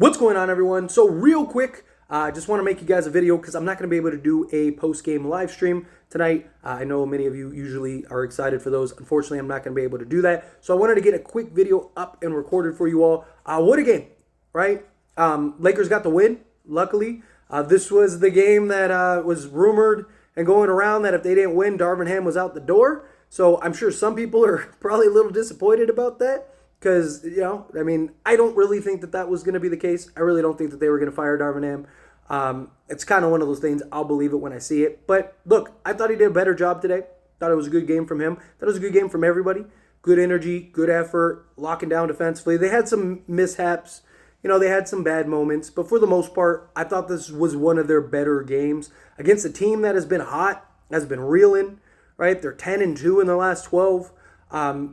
What's going on, everyone? So real quick, I just want to make you guys a video because I'm not going to be able to do a post-game live stream tonight. I know many of you usually are excited for those. Unfortunately, I'm not going to be able to do that. So I wanted to get a quick video up and recorded for you all. What a game, right? Lakers got the win, luckily. This was the game that was rumored and going around that if they didn't win, Darin Ham was out the door. So I'm sure some people are probably a little disappointed about that. Because, I don't really think that was going to be the case. I really don't think that they were going to fire Darin Ham. It's kind of one of those things. I'll believe it when I see it. But look, I thought he did a better job today. Thought it was a good game from him. Thought it was a good game from everybody. Good energy, good effort, locking down defensively. They had some mishaps. They had some bad moments. But for the most part, I thought this was one of their better games against a team that has been hot, has been reeling, right? They're 10-2 in their last 12.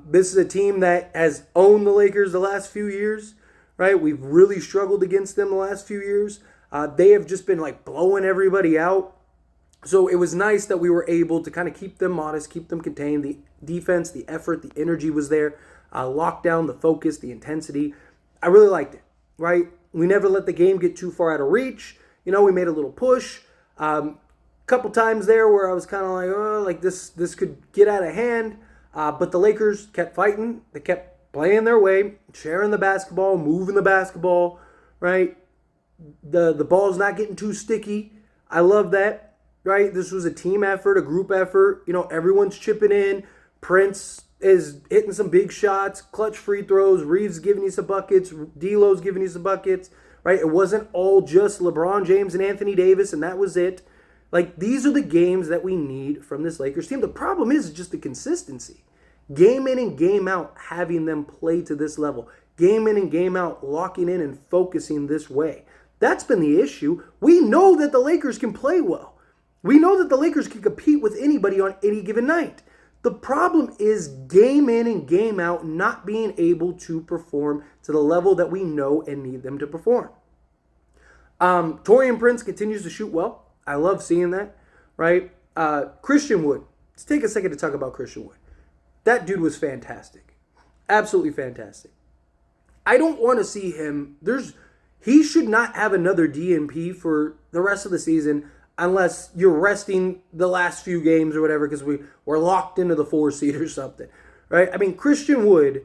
This is a team that has owned the Lakers the last few years, right? We've really struggled against them the last few years. They have just been like blowing everybody out. So it was nice that we were able to kind of keep them modest, keep them contained. The defense, the effort, the energy was there. Lockdown, the focus, the intensity. I really liked it, right? We never let the game get too far out of reach. We made a little push. Couple times there where I was kind of like, oh, like this could get out of hand. But the Lakers kept fighting. They kept playing their way, sharing the basketball, moving the basketball, right? The ball's not getting too sticky. I love that, right? This was a team effort, a group effort. Everyone's chipping in. Prince is hitting some big shots, clutch free throws. Reeves giving you some buckets. D'Lo's giving you some buckets, right? It wasn't all just LeBron James and Anthony Davis, and that was it. Like, these are the games that we need from this Lakers team. The problem is just the consistency. Game in and game out, having them play to this level. Game in and game out, locking in and focusing this way. That's been the issue. We know that the Lakers can play well. We know that the Lakers can compete with anybody on any given night. The problem is game in and game out not being able to perform to the level that we know and need them to perform. Taurean Prince continues to shoot well. I love seeing that, right? Christian Wood. Let's take a second to talk about Christian Wood. That dude was fantastic. Absolutely fantastic. I don't want to see him. He should not have another DNP for the rest of the season unless you're resting the last few games or whatever because we're locked into the 4 seed or something, right? Christian Wood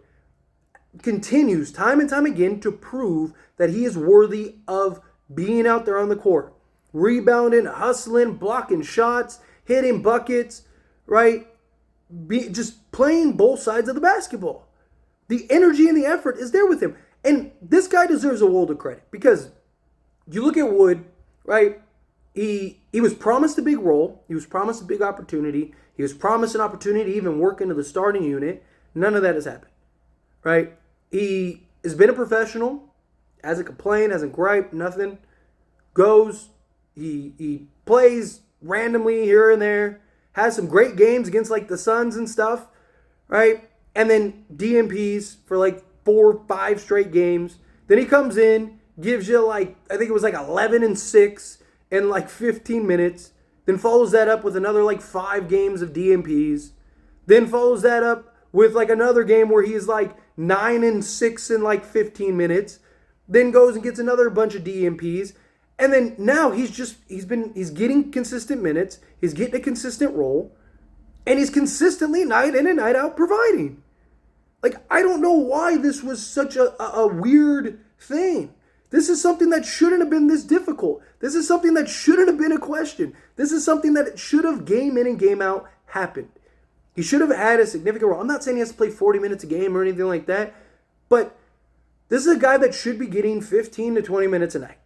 continues time and time again to prove that he is worthy of being out there on the court. Rebounding, hustling, blocking shots, hitting buckets, right? Just playing both sides of the basketball. The energy and the effort is there with him. And this guy deserves a world of credit because you look at Wood, right? He was promised a big role. He was promised a big opportunity. He was promised an opportunity to even work into the starting unit. None of that has happened, right? He has been a professional, hasn't complained, hasn't griped, nothing. Goes, he plays randomly here and there. Has some great games against like the Suns and stuff, right? And then DNPs for like 4 or 5 straight games. Then he comes in, gives you I think it was 11 and 6 in 15 minutes. Then follows that up with another 5 games of DNPs. Then follows that up with another game where he's 9 and 6 in 15 minutes. Then goes and gets another bunch of DNPs. And then now he's getting consistent minutes. He's getting a consistent role. And he's consistently night in and night out providing. I don't know why this was such a weird thing. This is something that shouldn't have been this difficult. This is something that shouldn't have been a question. This is something that should have game in and game out happened. He should have had a significant role. I'm not saying he has to play 40 minutes a game or anything like that. But this is a guy that should be getting 15 to 20 minutes a night.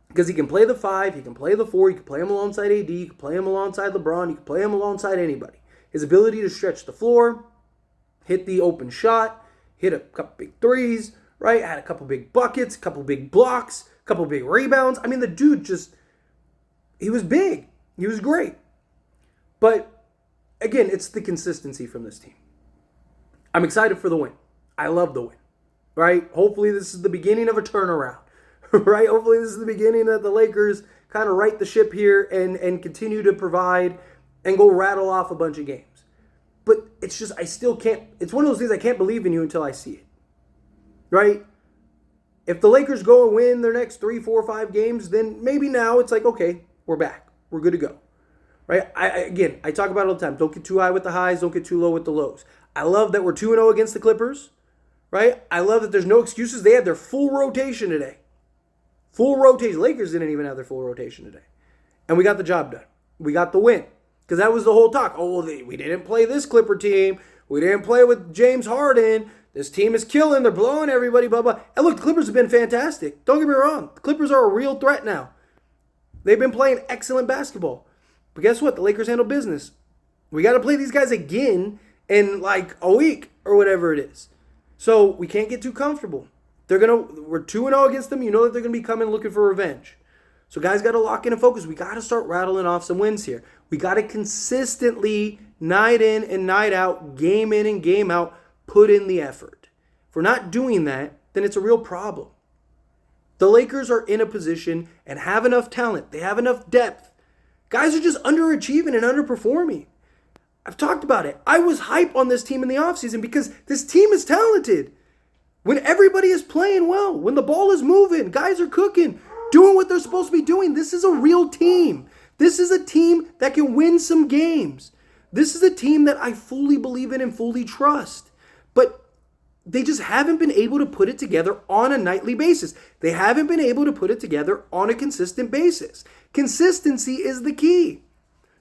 Because he can play the 5, he can play the 4, you can play him alongside AD, you can play him alongside LeBron, you can play him alongside anybody. His ability to stretch the floor, hit the open shot, hit a couple big threes, right? Had a couple big buckets, a couple big blocks, a couple big rebounds. The dude he was big. He was great. But again, it's the consistency from this team. I'm excited for the win. I love the win, right? Hopefully this is the beginning of a turnaround. Right? Hopefully this is the beginning that the Lakers kind of right the ship here and continue to provide and go rattle off a bunch of games. But it's just, I still can't, it's one of those things I can't believe in you until I see it. Right? If the Lakers go and win their next 3, 4, 5 games, then maybe now it's like, okay, we're back. We're good to go. Right? I talk about it all the time. Don't get too high with the highs. Don't get too low with the lows. I love that we're 2-0 against the Clippers. Right? I love that there's no excuses. They had their full rotation today. Full rotation. Lakers didn't even have their full rotation today. And we got the job done. We got the win. Because that was the whole talk. Oh, we didn't play this Clipper team. We didn't play with James Harden. This team is killing. They're blowing everybody, blah, blah. And look, the Clippers have been fantastic. Don't get me wrong. The Clippers are a real threat now. They've been playing excellent basketball. But guess what? The Lakers handle business. We got to play these guys again in like a week or whatever it is. So we can't get too comfortable. We're 2-0 against them. You know that they're going to be coming looking for revenge. So guys got to lock in and focus. We got to start rattling off some wins here. We got to consistently, night in and night out, game in and game out, put in the effort. If we're not doing that, then it's a real problem. The Lakers are in a position and have enough talent. They have enough depth. Guys are just underachieving and underperforming. I've talked about it. I was hype on this team in the offseason because this team is talented. When everybody is playing well, when the ball is moving, guys are cooking, doing what they're supposed to be doing. This is a real team. This is a team that can win some games. This is a team that I fully believe in and fully trust. But they just haven't been able to put it together on a nightly basis. They haven't been able to put it together on a consistent basis. Consistency is the key.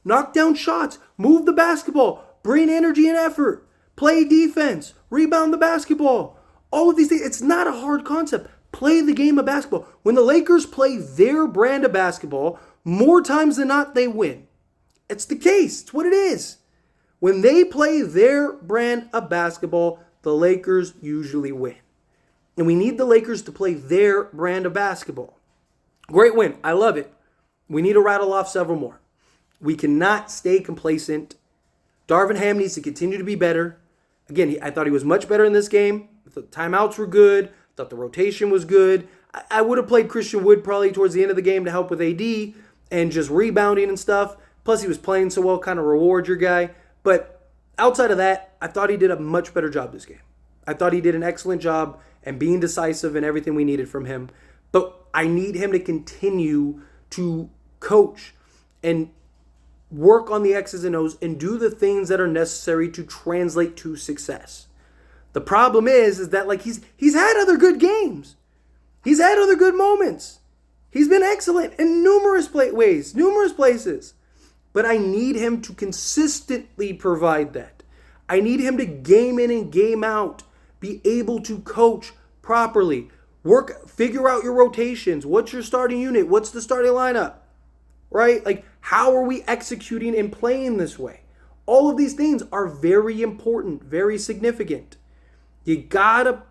Knock down shots, move the basketball, bring energy and effort, play defense, rebound the basketball. All of these things, it's not a hard concept. Play the game of basketball. When the Lakers play their brand of basketball, more times than not, they win. It's the case. It's what it is. When they play their brand of basketball, the Lakers usually win. And we need the Lakers to play their brand of basketball. Great win. I love it. We need to rattle off several more. We cannot stay complacent. Darin Ham needs to continue to be better. Again, I thought he was much better in this game. The timeouts were good. I thought the rotation was good. I would have played Christian Wood probably towards the end of the game to help with AD and just rebounding and stuff. Plus, he was playing so well, kind of reward your guy. But outside of that, I thought he did a much better job this game. I thought he did an excellent job and being decisive and everything we needed from him. But I need him to continue to coach and work on the X's and O's and do the things that are necessary to translate to success. The problem is that like he's had other good games. He's had other good moments. He's been excellent in numerous places. But I need him to consistently provide that. I need him to game in and game out, be able to coach properly, figure out your rotations. What's your starting unit? What's the starting lineup? Right? Like, how are we executing and playing this way? All of these things are very important, very significant. He's got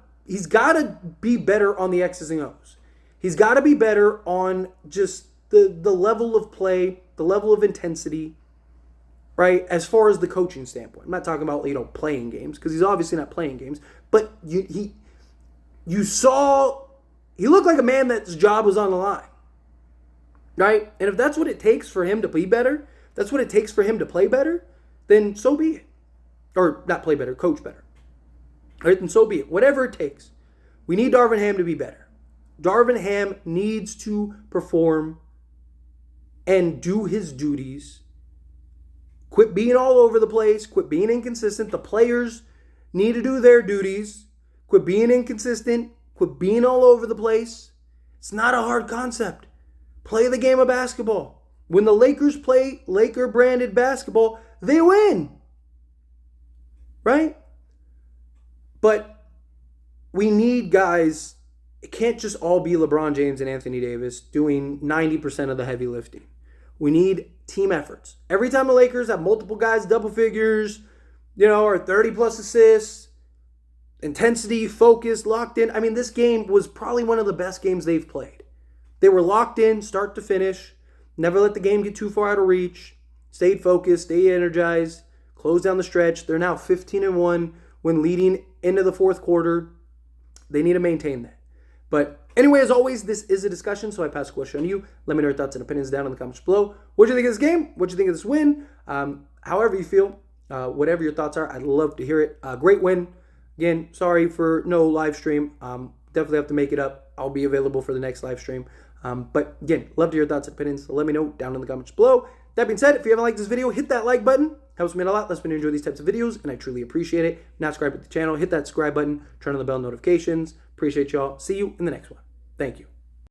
to be better on the X's and O's. He's got to be better on just the level of play, the level of intensity, right? As far as the coaching standpoint. I'm not talking about, playing games, because he's obviously not playing games. But you saw, he looked like a man that's job was on the line, right? And if that's what it takes for him to be better, that's what it takes for him to play better, then so be it. Or not play better, coach better. All right, then so be it. Whatever it takes. We need Darin Ham to be better. Darin Ham needs to perform and do his duties. Quit being all over the place. Quit being inconsistent. The players need to do their duties. Quit being inconsistent. Quit being all over the place. It's not a hard concept. Play the game of basketball. When the Lakers play Laker-branded basketball, they win. Right? But we need guys. It can't just all be LeBron James and Anthony Davis doing 90% of the heavy lifting. We need team efforts. Every time the Lakers have multiple guys, double figures, or 30-plus assists, intensity, focus, locked in. I mean, this game was probably one of the best games they've played. They were locked in, start to finish, never let the game get too far out of reach, stayed focused, stayed energized, closed down the stretch. They're now 15-1 when leading into the fourth quarter. They need to maintain that. But anyway, as always, this is a discussion, so I pass the question on to you. Let me know your thoughts and opinions down in the comments below. What do you think of this game? What do you think of this win? However you feel, whatever your thoughts are, I'd love to hear it. Great win. Again, sorry for no live stream. definitely have to make it up. I'll be available for the next live stream. But again, love to hear your thoughts and opinions. So let me know down in the comments below. That being said, if you haven't liked this video, hit that like button. Helps me out a lot. Lets me enjoy these types of videos, and I truly appreciate it. If you're not subscribed to the channel, hit that subscribe button. Turn on the bell notifications. Appreciate y'all. See you in the next one. Thank you.